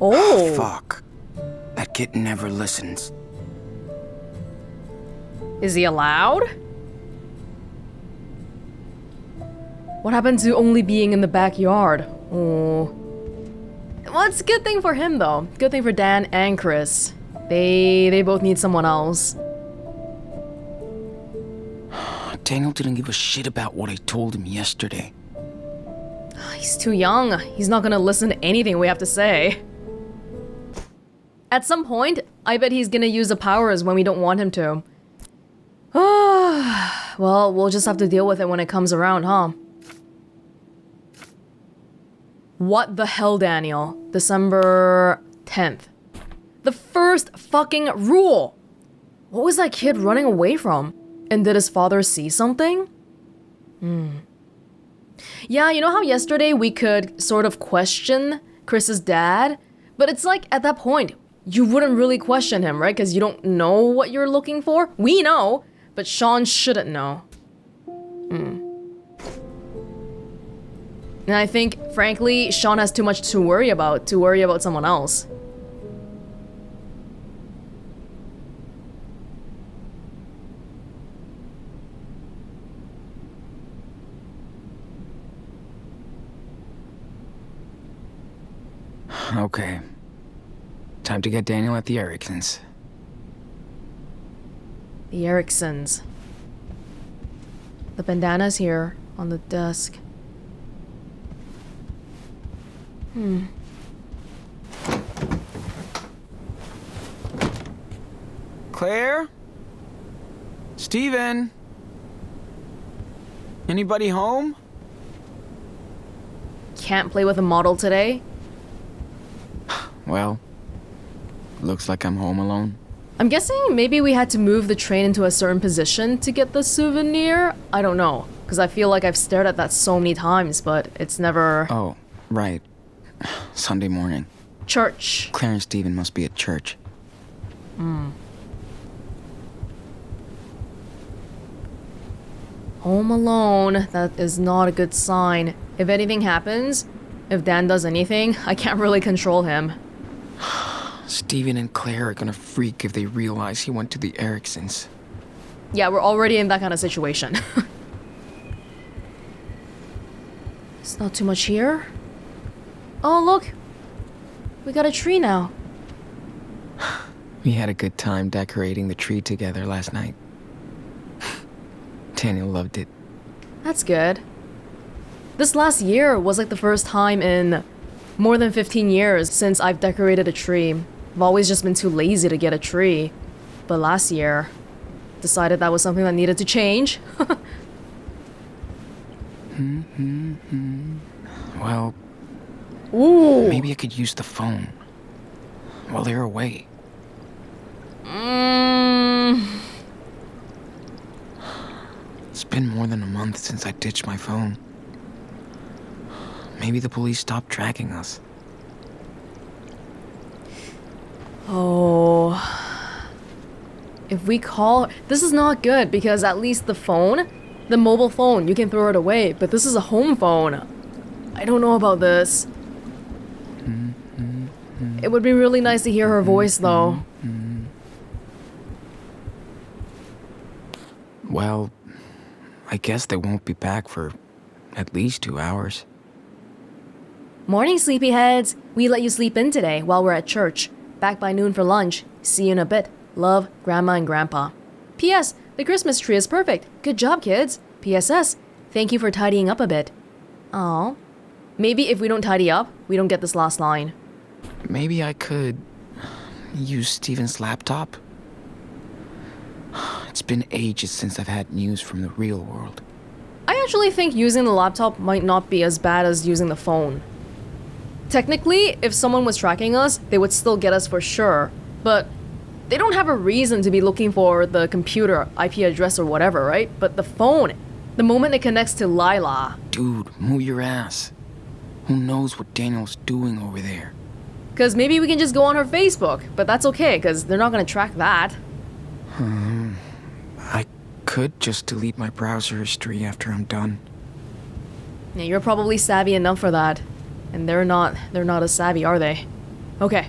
Oh. Fuck. That kid never listens. Is he allowed? What happened to only being in the backyard? Oh. Well, it's a good thing for him though. Good thing for Dan and Chris. They both need someone else. Daniel didn't give a shit about what I told him yesterday. He's too young. He's not gonna listen to anything we have to say. At some point, I bet he's gonna use the powers when we don't want him to. Well, we'll just have to deal with it when it comes around, huh? What the hell, Daniel? December 10th. The first fucking rule! What was that kid running away from? And did his father see something? Yeah, you know how yesterday we could sort of question Chris's dad? But it's like, at that point, you wouldn't really question him, right? Because you don't know what you're looking for. We know, but Sean shouldn't know. And I think, frankly, Sean has too much to worry about someone else. Okay. Time to get Daniel at the Eriksens. The Eriksens. The bandana's here, on the desk. Claire? Steven? Anybody home? Can't play with a model today? Well, looks like I'm home alone. I'm guessing maybe we had to move the train into a certain position to get the souvenir? I don't know, because I feel like I've stared at that so many times, but it's never... Oh, right. Sunday morning. Church. Claire and Steven must be at church. Home alone. That is not a good sign. If anything happens, if Dan does anything, I can't really control him. Steven and Claire are gonna freak if they realize he went to the Eriksens. Yeah, we're already in that kind of situation. It's not too much here. Oh, look. We got a tree now. We had a good time decorating the tree together last night. Daniel loved it. That's good. This last year was like the first time in more than 15 years since I've decorated a tree. I've always just been too lazy to get a tree. But last year, decided that was something that needed to change. Well, Ooh. maybe I could use the phone while they're away. It's been more than a month since I ditched my phone. Maybe the police stopped tracking us. Oh. If we call... This is not good because at least the phone, the mobile phone, you can throw it away. But this is a home phone. I don't know about this. It would be really nice to hear her voice though. Well, I guess they won't be back for at least 2 hours. Morning, sleepyheads. We let you sleep in today while we're at church. Back by noon for lunch. See you in a bit. Love, Grandma and Grandpa. P.S. The Christmas tree is perfect. Good job, kids. P.S.S. Thank you for tidying up a bit. Aw. Maybe if we don't tidy up, we don't get this last line. Maybe I could use Steven's laptop? It's been ages since I've had news from the real world. I actually think using the laptop might not be as bad as using the phone. Technically, if someone was tracking us, they would still get us for sure. But they don't have a reason to be looking for the computer IP address or whatever, right? But the phone, the moment it connects to Lila. Dude, move your ass. Who knows what Daniel's doing over there? Because maybe we can just go on her Facebook, but that's okay, because they're not going to track that. I could just delete my browser history after I'm done. Yeah, you're probably savvy enough for that. And they're not as savvy, are they? Okay.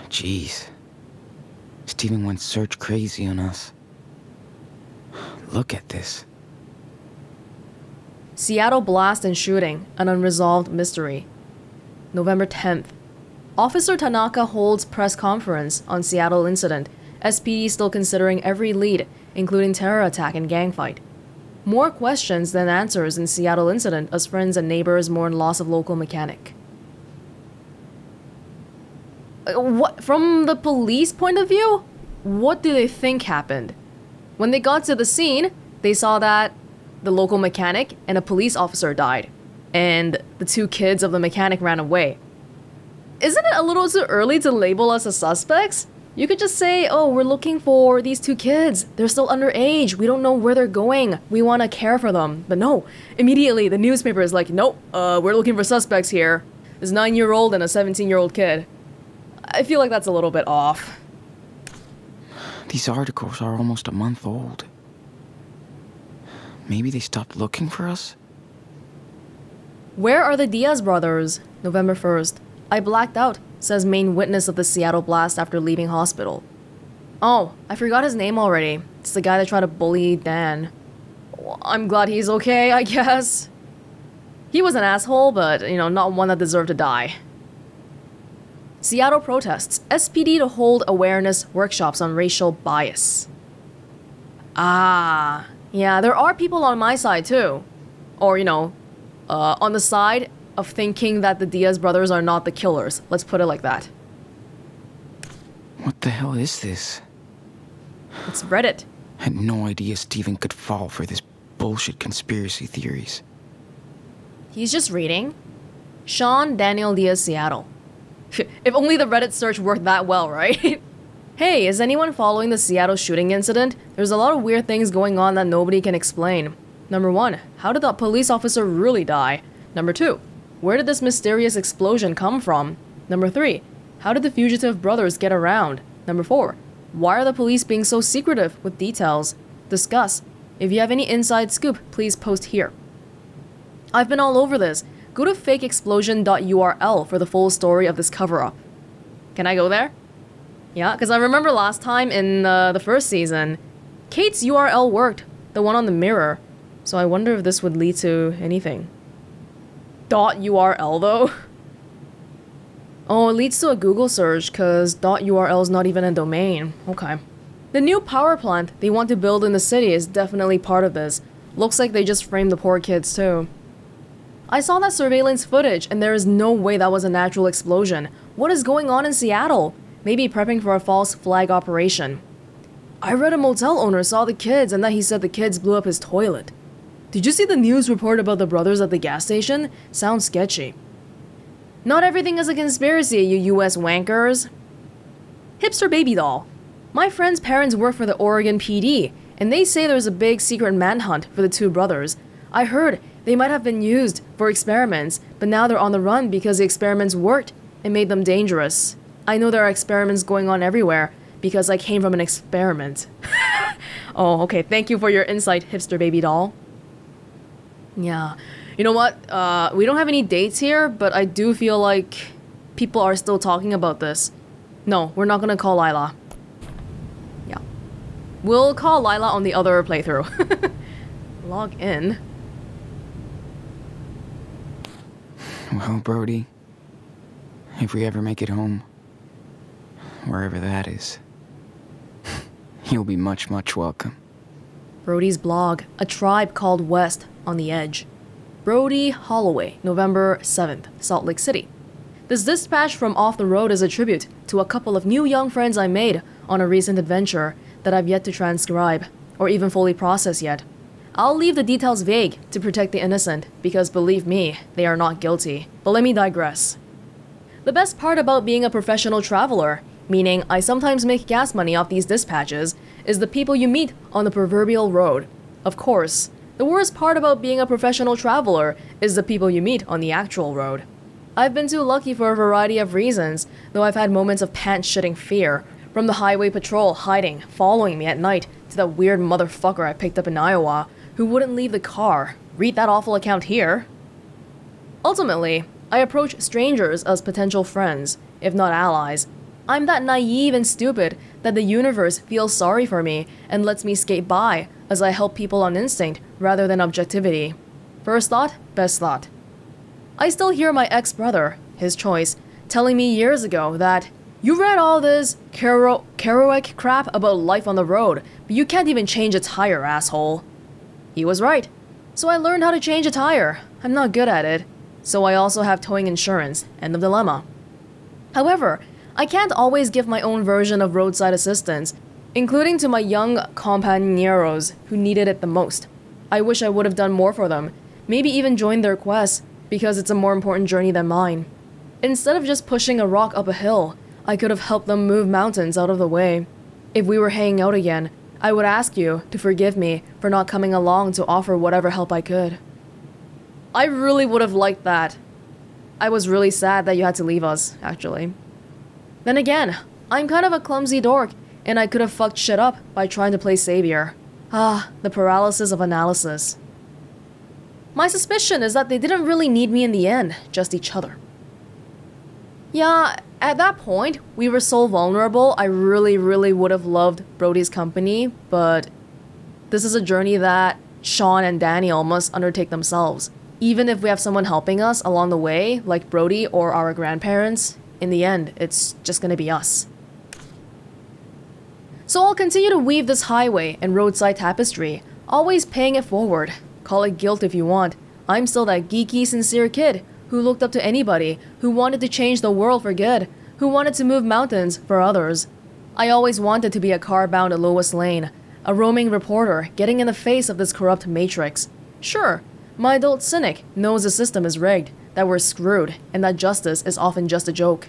Jeez. Steven went search crazy on us. Look at this. Seattle blast and shooting, an unresolved mystery. November 10th. Officer Tanaka holds press conference on Seattle incident. SPD still considering every lead, including terror attack and gang fight. More questions than answers in Seattle incident as friends and neighbors mourn loss of local mechanic. What, from the police point of view, what do they think happened? When they got to the scene, they saw that the local mechanic and a police officer died, and the two kids of the mechanic ran away. Isn't it a little too early to label us as suspects? You could just say, oh, we're looking for these two kids. They're still underage. We don't know where they're going. We want to care for them. But no, immediately the newspaper is like, nope, we're looking for suspects here. This 9-year-old and a 17-year-old kid. I feel like that's a little bit off. These articles are almost a month old. Maybe they stopped looking for us? Where are the Diaz brothers? November 1st. I blacked out, says main witness of the Seattle blast after leaving hospital. Oh, I forgot his name already. It's the guy that tried to bully Dan. Well, I'm glad he's okay, I guess. He was an asshole, but, not one that deserved to die. Seattle protests. SPD to hold awareness workshops on racial bias. Ah, yeah, there are people on my side too. Or, on the side of thinking that the Diaz brothers are not the killers. Let's put it like that. What the hell is this? It's Reddit. I had no idea Steven could fall for this bullshit conspiracy theories. He's just reading. Sean, Daniel Diaz, Seattle. If only the Reddit search worked that well, right? Hey, is anyone following the Seattle shooting incident? There's a lot of weird things going on that nobody can explain. Number 1, how did the police officer really die? Number 2, where did this mysterious explosion come from? Number 3, how did the fugitive brothers get around? Number 4, why are the police being so secretive with details? Discuss. If you have any inside scoop, please post here. I've been all over this. Go to fakeexplosion.url for the full story of this cover-up. Can I go there? Yeah, because I remember last time in the first season, Kate's URL worked, the one on the mirror. So I wonder if this would lead to anything. .url though? Oh, it leads to a Google search because .url is not even a domain. Okay. The new power plant they want to build in the city is definitely part of this. Looks like they just framed the poor kids too. I saw that surveillance footage and there is no way that was a natural explosion. What is going on in Seattle? Maybe prepping for a false flag operation. I read a motel owner saw the kids and that he said the kids blew up his toilet. Did you see the news report about the brothers at the gas station? Sounds sketchy. Not everything is a conspiracy, you US wankers. Hipster baby doll. My friend's parents work for the Oregon PD, and they say there's a big secret manhunt for the two brothers. I heard they might have been used for experiments, but now they're on the run because the experiments worked and made them dangerous. I know there are experiments going on everywhere because I came from an experiment. Oh, okay. Thank you for your insight, hipster baby doll. Yeah. You know what? We don't have any dates here, but I do feel like people are still talking about this. No, we're not gonna call Lila. Yeah. We'll call Lila on the other playthrough. Log in. Well, Brody, if we ever make it home, wherever that is, you'll be much, much welcome. Brody's blog, A Tribe Called West on the Edge. Brody Holloway, November 7th, Salt Lake City. This dispatch from Off the Road is a tribute to a couple of new young friends I made on a recent adventure that I've yet to transcribe, or even fully process yet. I'll leave the details vague to protect the innocent, because believe me, they are not guilty. But let me digress. The best part about being a professional traveler, meaning I sometimes make gas money off these dispatches, is the people you meet on the proverbial road. Of course, the worst part about being a professional traveler is the people you meet on the actual road. I've been too lucky for a variety of reasons, though I've had moments of pants-shitting fear, from the highway patrol hiding, following me at night, to that weird motherfucker I picked up in Iowa, who wouldn't leave the car. Read that awful account here. Ultimately, I approach strangers as potential friends, if not allies. I'm that naive and stupid that the universe feels sorry for me and lets me skate by as I help people on instinct rather than objectivity. First thought, best thought. I still hear my ex-brother, his choice, telling me years ago that you read all this Kerouac crap about life on the road, but you can't even change a tire, asshole. He was right. So I learned how to change a tire. I'm not good at it. So I also have towing insurance. End of dilemma. However, I can't always give my own version of roadside assistance, including to my young compañeros who needed it the most. I wish I would have done more for them, maybe even joined their quest, because it's a more important journey than mine. Instead of just pushing a rock up a hill, I could have helped them move mountains out of the way. If we were hanging out again, I would ask you to forgive me for not coming along to offer whatever help I could. I really would have liked that. I was really sad that you had to leave us, actually. Then again, I'm kind of a clumsy dork, and I could have fucked shit up by trying to play savior. The paralysis of analysis. My suspicion is that they didn't really need me in the end, just each other. Yeah, at that point, we were so vulnerable, I really would have loved Brody's company, but this is a journey that Sean and Daniel must undertake themselves. Even if we have someone helping us along the way, like Brody or our grandparents, in the end, it's just gonna be us. So I'll continue to weave this highway and roadside tapestry, always paying it forward. Call it guilt if you want. I'm still that geeky, sincere kid who looked up to anybody, who wanted to change the world for good, who wanted to move mountains for others. I always wanted to be a car-bound Lois Lane, a roaming reporter getting in the face of this corrupt matrix. Sure, my adult cynic knows the system is rigged, that we're screwed, and that justice is often just a joke.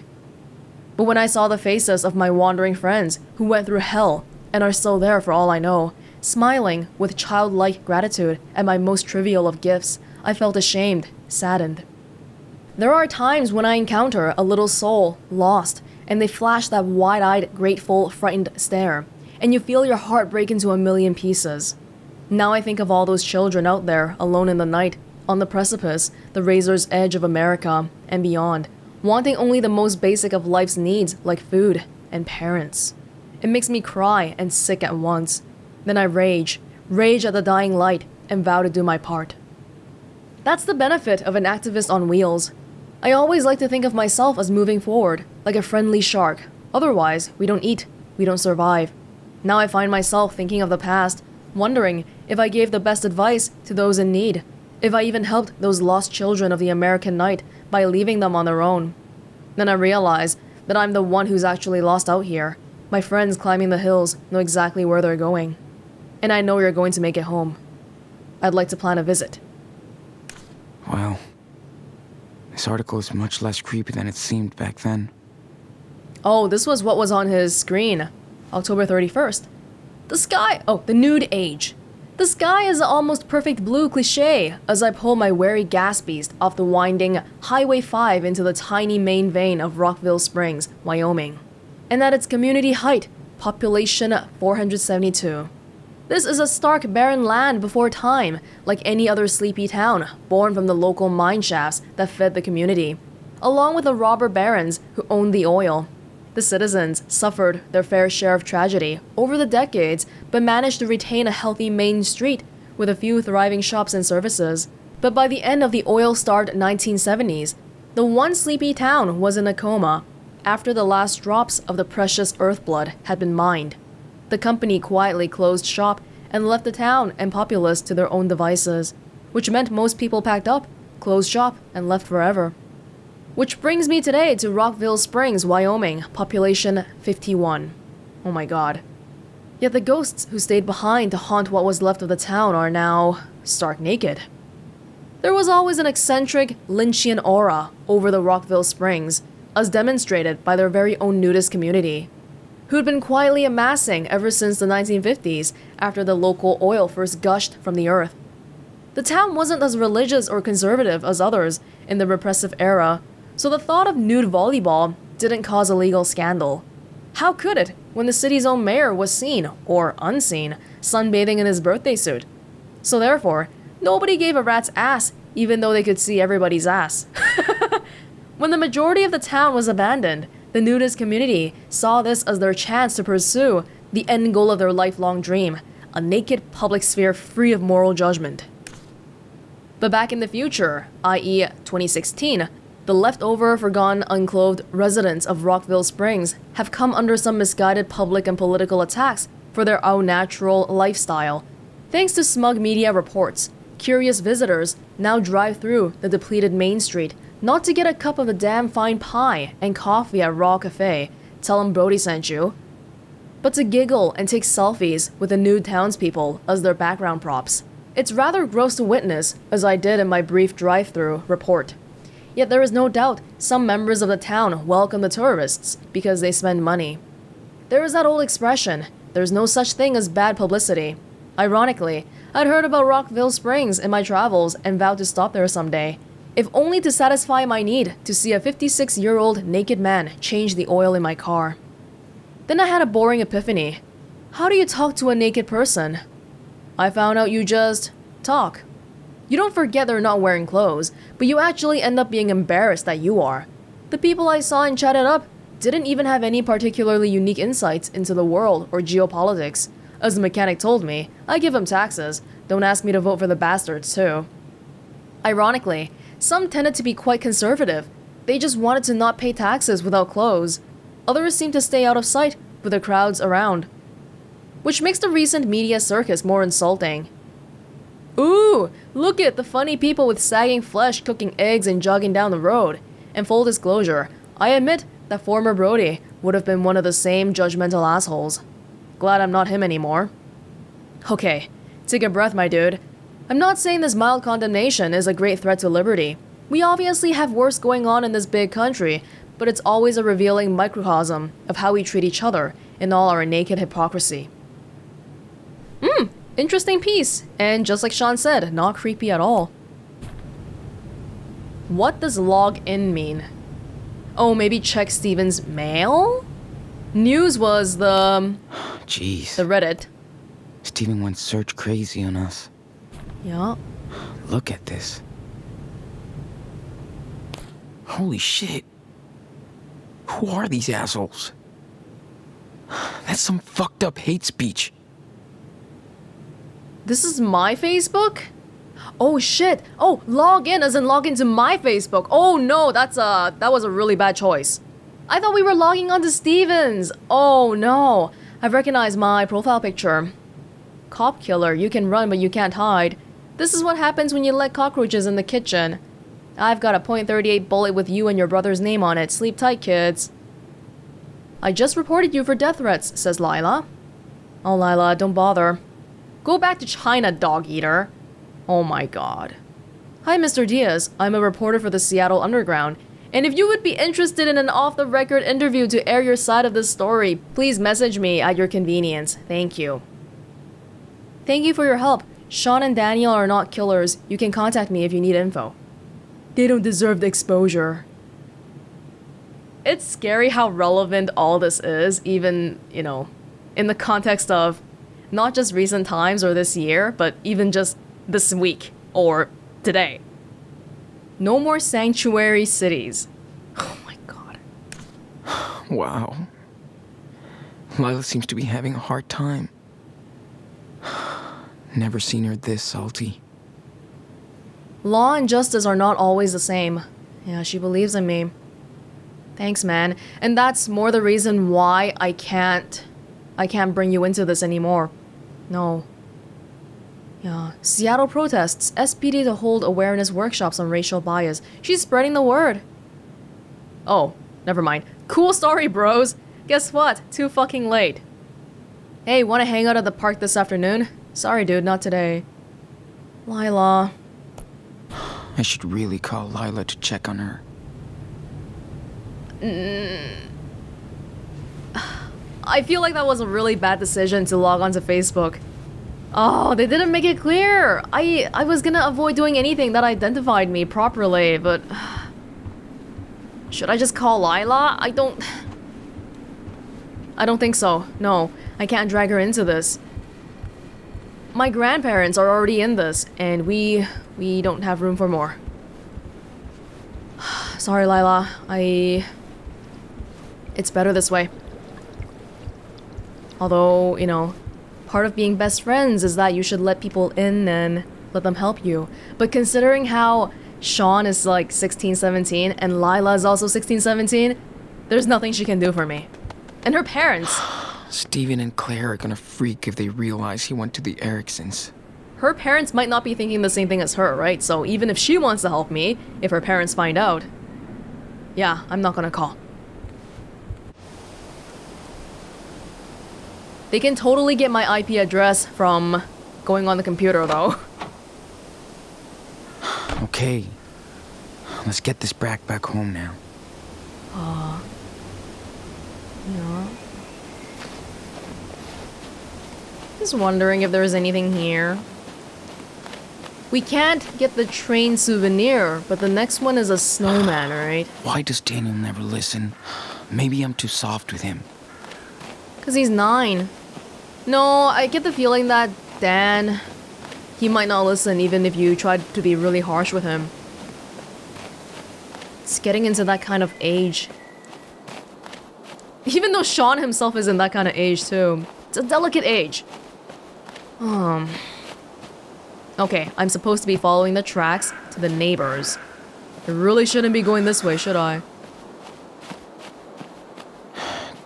But when I saw the faces of my wandering friends who went through hell and are still there for all I know, smiling with childlike gratitude at my most trivial of gifts, I felt ashamed, saddened. There are times when I encounter a little soul lost, and they flash that wide-eyed, grateful, frightened stare, and you feel your heart break into a million pieces. Now I think of all those children out there, alone in the night, on the precipice, the razor's edge of America, and beyond, wanting only the most basic of life's needs, like food and parents. It makes me cry and sick at once. Then I rage at the dying light, and vow to do my part. That's the benefit of an activist on wheels. I always like to think of myself as moving forward, like a friendly shark. Otherwise, we don't eat, we don't survive. Now I find myself thinking of the past, wondering if I gave the best advice to those in need, if I even helped those lost children of the American night by leaving them on their own. Then I realize that I'm the one who's actually lost out here. My friends climbing the hills know exactly where they're going. And I know you're going to make it home. I'd like to plan a visit. Well, this article is much less creepy than it seemed back then. Oh, this was what was on his screen. October 31st. The sky! Oh, the nude age. The sky is an almost perfect blue cliché as I pull my wary gas beast off the winding Highway 5 into the tiny main vein of Rockville Springs, Wyoming. And at its community height, population 472. This is a stark barren land before time, like any other sleepy town, born from the local mine shafts that fed the community, along with the robber barons who owned the oil. The citizens suffered their fair share of tragedy over the decades, but managed to retain a healthy main street with a few thriving shops and services. But by the end of the oil-starved 1970s, the one sleepy town was in a coma after the last drops of the precious earth blood had been mined. The company quietly closed shop and left the town and populace to their own devices, which meant most people packed up, closed shop, and left forever. Which brings me today to Rockville Springs, Wyoming, population 51. Oh my god. Yet the ghosts who stayed behind to haunt what was left of the town are now stark naked. There was always an eccentric, Lynchian aura over the Rockville Springs, as demonstrated by their very own nudist community, who'd been quietly amassing ever since the 1950s after the local oil first gushed from the earth. The town wasn't as religious or conservative as others in the repressive era, so the thought of nude volleyball didn't cause a legal scandal. How could it when the city's own mayor was seen, or unseen, sunbathing in his birthday suit? So therefore, nobody gave a rat's ass even though they could see everybody's ass. When the majority of the town was abandoned, the nudist community saw this as their chance to pursue the end goal of their lifelong dream, a naked public sphere free of moral judgment. But back in the future, i.e. 2016, the leftover, forgotten, unclothed residents of Rockville Springs have come under some misguided public and political attacks for their au-natural lifestyle. Thanks to smug media reports, curious visitors now drive through the depleted Main Street not to get a cup of a damn fine pie and coffee at Raw Cafe, tell them Brody sent you, but to giggle and take selfies with the nude townspeople as their background props. It's rather gross to witness, as I did in my brief drive-through report. Yet there is no doubt some members of the town welcome the tourists because they spend money. There is that old expression, there's no such thing as bad publicity. Ironically, I'd heard about Rockville Springs in my travels and vowed to stop there someday, if only to satisfy my need to see a 56-year-old naked man change the oil in my car. Then I had a boring epiphany. How do you talk to a naked person? I found out you just talk. You don't forget they're not wearing clothes, but you actually end up being embarrassed that you are. The people I saw and chatted up didn't even have any particularly unique insights into the world or geopolitics. As the mechanic told me, I give him taxes. Don't ask me to vote for the bastards, too. Ironically, some tended to be quite conservative. They just wanted to not pay taxes without clothes. Others seemed to stay out of sight with the crowds around, which makes the recent media circus more insulting. Ooh, look at the funny people with sagging flesh cooking eggs and jogging down the road. And full disclosure, I admit that former Brody would have been one of the same judgmental assholes. Glad I'm not him anymore. Okay, take a breath, my dude. I'm not saying this mild condemnation is a great threat to liberty. We obviously have worse going on in this big country, but it's always a revealing microcosm of how we treat each other in all our naked hypocrisy. Interesting piece, and just like Sean said, not creepy at all. What does log in mean? Oh, maybe check Steven's mail? News was the Jeez. the Reddit. Steven went search crazy on us. Yeah. Look at this. Holy shit. Who are these assholes? That's some fucked up hate speech. This is my Facebook? Oh shit. Oh, log in as in log into my Facebook. Oh no, that was a really bad choice. I thought we were logging onto Steven's. Oh no. I've recognized my profile picture. Cop killer, you can run but you can't hide. This is what happens when you let cockroaches in the kitchen. I've got a .38 bullet with you and your brother's name on it. Sleep tight, kids. I just reported you for death threats, says Lila. Oh, Lila, don't bother. Go back to China, dog eater. Oh my god. Hi, Mr. Diaz. I'm a reporter for the Seattle Underground. And if you would be interested in an off-the-record interview to air your side of this story, please message me at your convenience. Thank you. Thank you for your help. Sean and Daniel are not killers. You can contact me if you need info. They don't deserve the exposure. It's scary how relevant all this is, even, in the context of not just recent times or this year, but even just this week or today. No more sanctuary cities. Oh my god. Wow. Lila seems to be having a hard time. Never seen her this salty. Law and justice are not always the same. Yeah, she believes in me. Thanks, man. And that's more the reason why I can't bring you into this anymore. No. Yeah. Seattle protests. SPD to hold awareness workshops on racial bias. She's spreading the word. Oh, never mind. Cool story, bros. Guess what? Too fucking late. Hey, wanna hang out at the park this afternoon? Sorry, dude, not today. Lila. I should really call Lila to check on her. I feel like that was a really bad decision to log onto Facebook. Oh, they didn't make it clear. I was gonna avoid doing anything that identified me properly, but... Should I just call Lila? I don't think so. No, I can't drag her into this. My grandparents are already in this, and we don't have room for more. Sorry, Lila. It's better this way. Although, you know, part of being best friends is that you should let people in and let them help you. But considering how Sean is like 16, 17, and Lila is also 16, 17, there's nothing she can do for me. And her parents. Steven and Claire are gonna freak if they realize he went to the Eriksens. Her parents might not be thinking the same thing as her, right? So even if she wants to help me, if her parents find out, yeah, I'm not gonna call. They can totally get my IP address from going on the computer, though. Okay. Let's get this brat back home now. Yeah. Just wondering if there's anything here. We can't get the train souvenir, but the next one is a snowman, right? Why does Daniel never listen? Maybe I'm too soft with him. 'Cause he's 9. No, I get the feeling that Dan, he might not listen even if you tried to be really harsh with him. It's getting into that kind of age. Even though Sean himself is in that kind of age too. It's a delicate age. Okay, I'm supposed to be following the tracks to the neighbors. I really shouldn't be going this way, should I?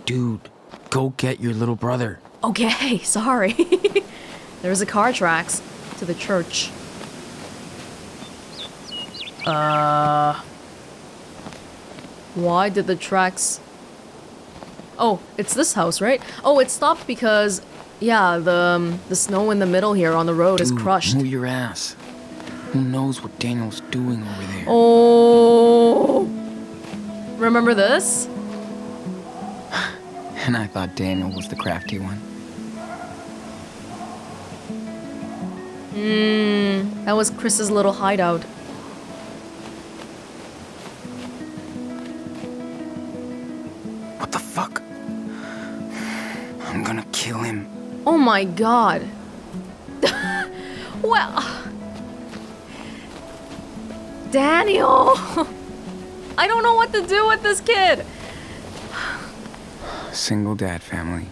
Dude, go get your little brother. Okay, sorry. There's a car tracks to the church. Why did the tracks... Oh, it's this house, right? Oh, it stopped because, yeah, the snow in the middle here on the road is crushed. Move your ass. Who knows what Daniel's doing over there? Oh! Remember this? And I thought Daniel was the crafty one. That was Chris's little hideout. What the fuck? I'm gonna kill him. Oh my god. Well... Daniel! I don't know what to do with this kid! Single dad family.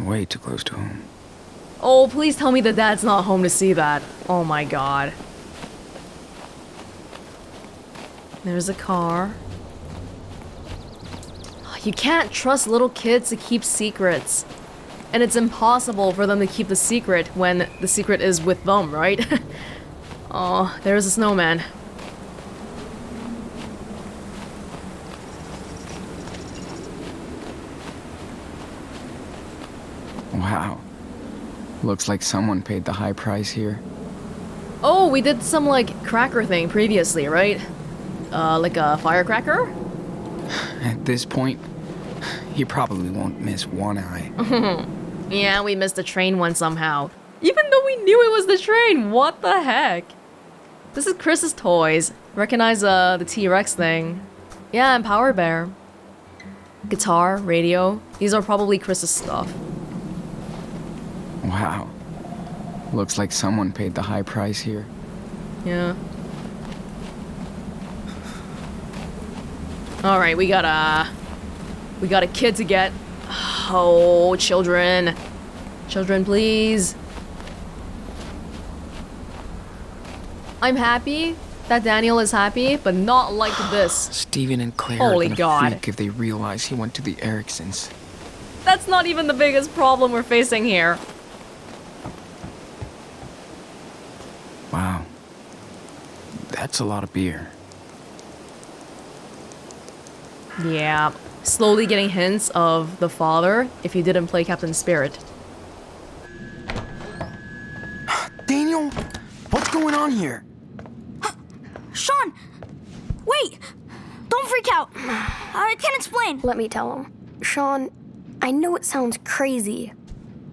Way too close to home. Oh, please tell me the dad's not home to see that. Oh my god. There's a car. You can't trust little kids to keep secrets. And it's impossible for them to keep the secret when the secret is with them, right? Oh, there's a snowman. Wow. Looks like someone paid the high price here. Oh, we did some, like, cracker thing previously, right? Like a firecracker? At this point, he probably won't miss one eye. Yeah, we missed the train one somehow. Even though we knew it was the train, what the heck? This is Chris's toys. Recognize the T-Rex thing. Yeah, and Power Bear. Guitar, radio. These are probably Chris's stuff. Wow. Looks like someone paid the high price here. Yeah. Alright, we got a kid to get. Oh, children. Children, please. I'm happy that Daniel is happy, but not like this. Steven and Claire Holy are gonna God. freak if they realize he went to the Eriksens. That's not even the biggest problem we're facing here. Wow. That's a lot of beer. Yeah. Slowly getting hints of the father if he didn't play Captain Spirit. Daniel, what's going on here? Sean! Wait! Don't freak out! I can't explain. Let me tell him. Sean, I know it sounds crazy,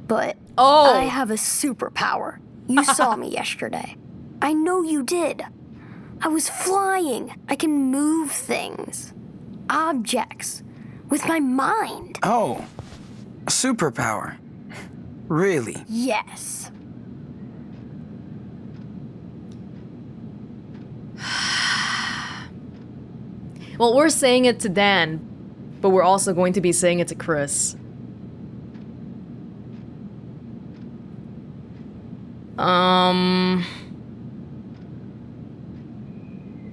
but Oh. I have a superpower. You saw me yesterday. I know you did. I was flying. I can move things, objects, with my mind. Oh, a superpower. Really? Yes. Well, we're saying it to Dan, but we're also going to be saying it to Chris.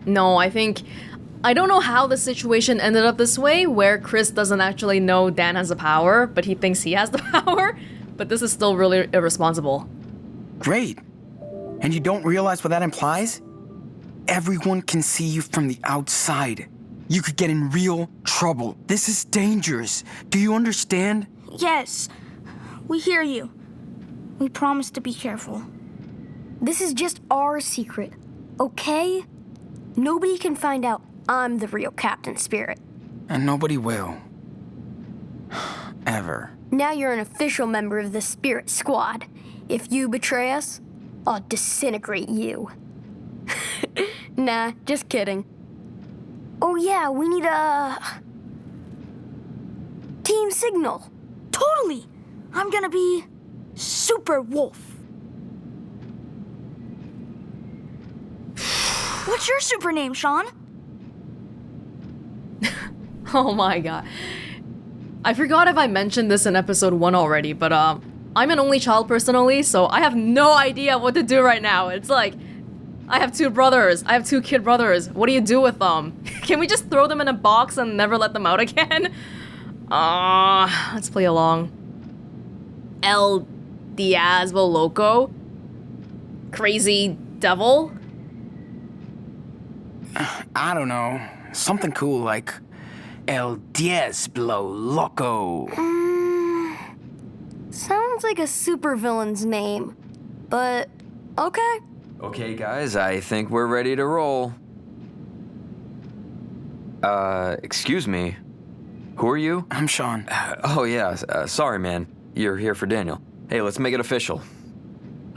No, I don't know how the situation ended up this way, where Chris doesn't actually know Dan has the power, but he thinks he has the power. But this is still really irresponsible. Great. And you don't realize what that implies? Everyone can see you from the outside. You could get in real trouble. This is dangerous. Do you understand? Yes, we hear you. We promise to be careful. This is just our secret, okay? Nobody can find out I'm the real Captain Spirit. And nobody will. Ever. Now you're an official member of the Spirit Squad. If you betray us, I'll disintegrate you. Nah, just kidding. Oh yeah, we need a... team signal. Totally. I'm gonna be Super Wolf. What's your super name, Sean? Oh my god. I forgot if I mentioned this in episode 1 already, but I'm an only child personally, so I have no idea what to do right now. It's like, I have 2 brothers. I have 2 kid brothers. What do you do with them? Can we just throw them in a box and never let them out again? Let's play along. El Diaz Loco? Crazy devil? I don't know. Something cool like El Diablo Loco. Sounds like a supervillain's name, but okay. Okay, guys, I think we're ready to roll. Excuse me. Who are you? I'm Sean. Oh, yeah, sorry, man. You're here for Daniel. Hey, let's make it official.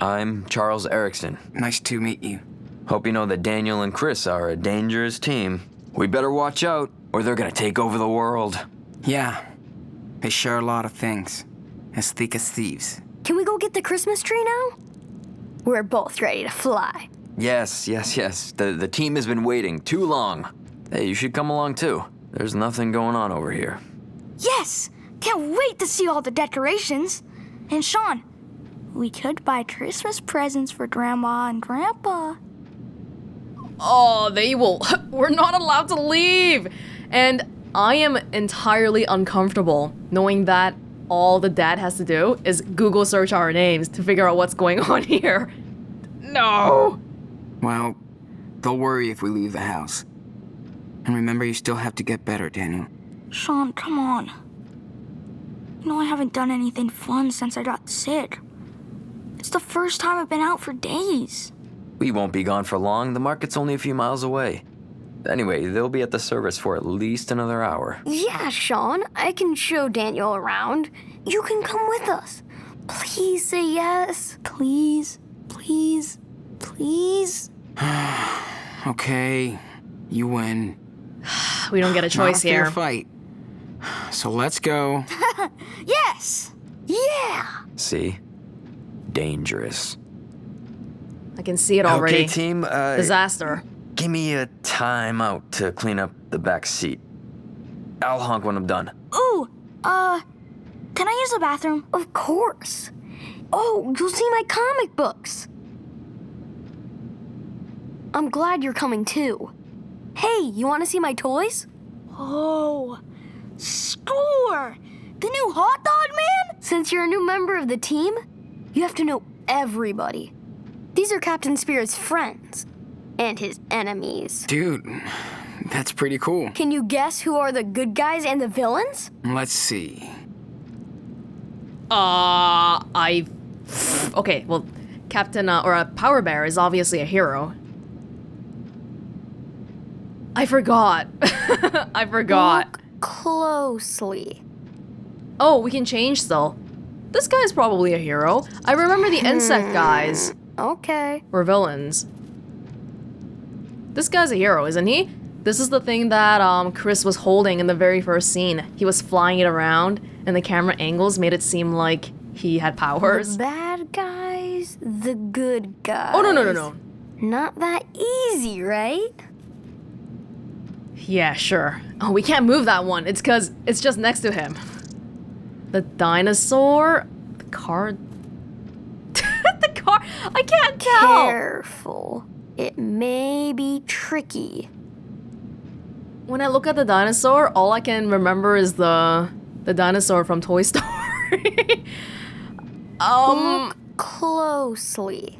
I'm Charles Eriksen. Nice to meet you. Hope you know that Daniel and Chris are a dangerous team. We better watch out, or they're gonna take over the world. Yeah, they share a lot of things. As thick as thieves. Can we go get the Christmas tree now? We're both ready to fly. Yes. The team has been waiting too long. Hey, you should come along too. There's nothing going on over here. Yes! Can't wait to see all the decorations. And Sean, we could buy Christmas presents for Grandma and Grandpa. Oh, they will. We're not allowed to leave. And I am entirely uncomfortable knowing that all the dad has to do is Google search our names to figure out what's going on here. No. Well, they'll worry if we leave the house. And remember, you still have to get better, Daniel. Sean, come on. You know I haven't done anything fun since I got sick. It's the first time I've been out for days. We won't be gone for long. The market's only a few miles away. Anyway, they'll be at the service for at least another hour. Yeah, Sean, I can show Daniel around. You can come with us. Please say yes. Please, please, please. Okay, you win. We don't get a choice Not a fair here. fight. So let's go. Yes! Yeah! See? Dangerous. I can see it already. Okay, team, Disaster. give me a time out to clean up the back seat. I'll honk when I'm done. Ooh, can I use the bathroom? Of course. Oh, you'll see my comic books. I'm glad you're coming too. Hey, you want to see my toys? Oh, score! The new hot dog man? Since you're a new member of the team, you have to know everybody. These are Captain Spirit's friends and his enemies. Dude, that's pretty cool. Can you guess who are the good guys and the villains? Let's see. Okay, well, Captain, or a Power Bear is obviously a hero. I forgot. I forgot. Look closely. Oh, we can change still. This guy's probably a hero. I remember the insect guys Okay. were villains. This guy's a hero, isn't he? This is the thing that Chris was holding in the very first scene. He was flying it around, and the camera angles made it seem like he had powers. The bad guys, the good guys. Oh, no. Not that easy, right? Yeah, sure. Oh, we can't move that one. It's because it's just next to him. The dinosaur? The car? The car? I can't tell! Careful. It may be tricky. When I look at the dinosaur, all I can remember is the dinosaur from Toy Story. Look closely.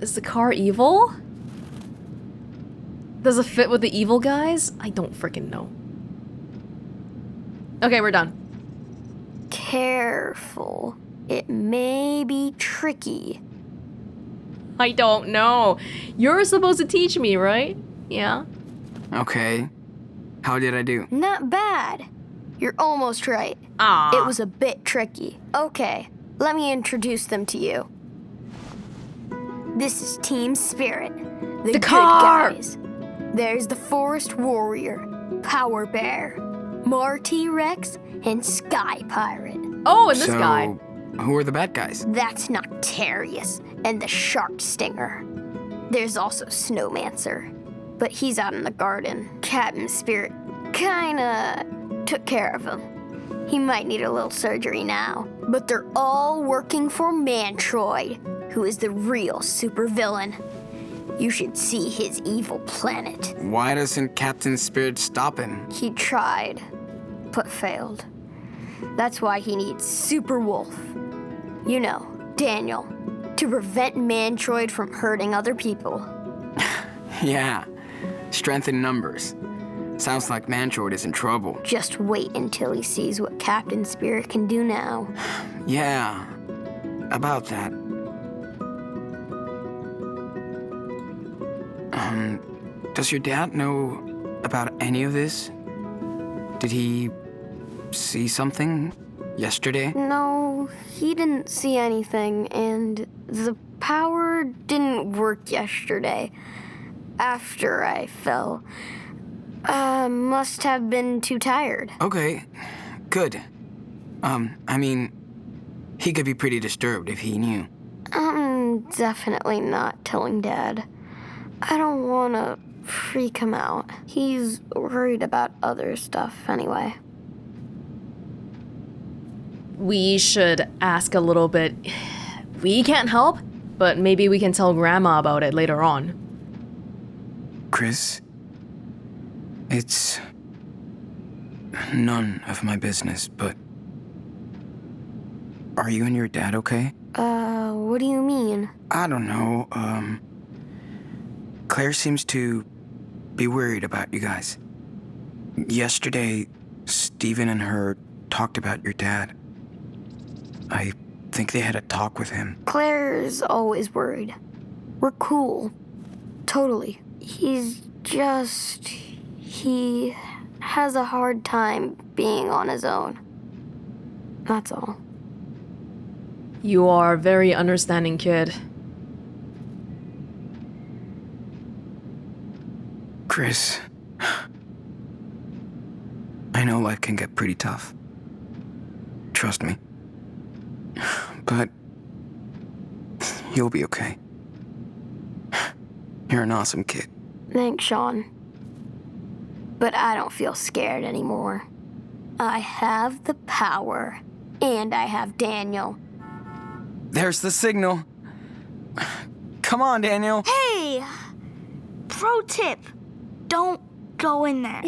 Is the car evil? Does it fit with the evil guys? I don't freaking know. Okay, we're done. Careful. It may be tricky. I don't know. You're supposed to teach me, right? Yeah? Okay. How did I do? Not bad. You're almost right. Ah. It was a bit tricky. Okay, let me introduce them to you. This is Team Spirit, the good car! guys. There's the Forest Warrior, Power Bear, Marty Rex, and Sky Pirate. Oh, and this guy. Who are the bad guys? That's Noctarius and the Shark Stinger. There's also Snowmancer, but he's out in the garden. Captain Spirit kinda took care of him. He might need a little surgery now, but they're all working for Mantroid, who is the real supervillain. You should see his evil planet. Why doesn't Captain Spirit stop him? He tried, but failed. That's why he needs Super Wolf. You know, Daniel, to prevent Mantroid from hurting other people. Yeah. Strength in numbers. Sounds like Mantroid is in trouble. Just wait until he sees what Captain Spirit can do now. Yeah. About that. Does your dad know about any of this? Did he see something yesterday? No, he didn't see anything, and the power didn't work yesterday. After I fell. Must have been too tired. Okay, good. I mean, he could be pretty disturbed if he knew. I'm definitely not telling Dad. I don't want to freak him out. He's worried about other stuff anyway. We should ask a little bit. We can't help, but maybe we can tell Grandma about it later on. Chris, it's none of my business, but are you and your dad okay? What do you mean? I don't know, Claire seems to be worried about you guys. Yesterday, Steven and her talked about your dad. I think they had a talk with him. Claire's always worried. We're cool. Totally. He has a hard time being on his own. That's all. You are a very understanding kid. Chris, I know life can get pretty tough. Trust me. But you'll be okay. You're an awesome kid. Thanks, Sean. But I don't feel scared anymore. I have the power, and I have Daniel. There's the signal. Come on, Daniel. Hey! Pro tip. Don't go in there.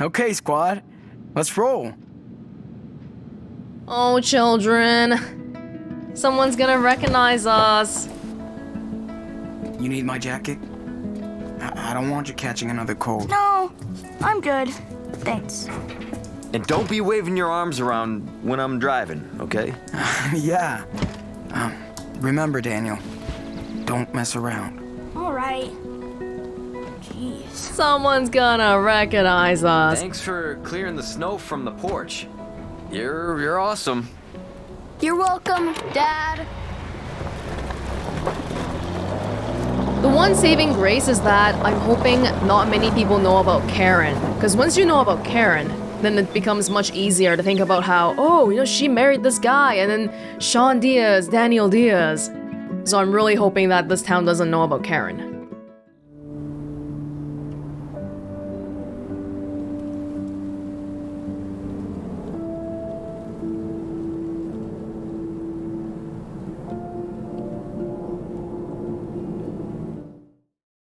Okay, squad. Let's roll. Oh, children. Someone's gonna recognize us. You need my jacket? I don't want you catching another cold. No, I'm good. Thanks. And don't be waving your arms around when I'm driving, okay? Yeah. Remember, Daniel, don't mess around. All right. Jeez. Someone's gonna recognize us. Thanks for clearing the snow from the porch. You're awesome. You're welcome, Dad. The one saving grace is that I'm hoping not many people know about Karen. Because once you know about Karen, then it becomes much easier to think about how, oh, you know, she married this guy, and then Sean Diaz, Daniel Diaz. So I'm really hoping that this town doesn't know about Karen.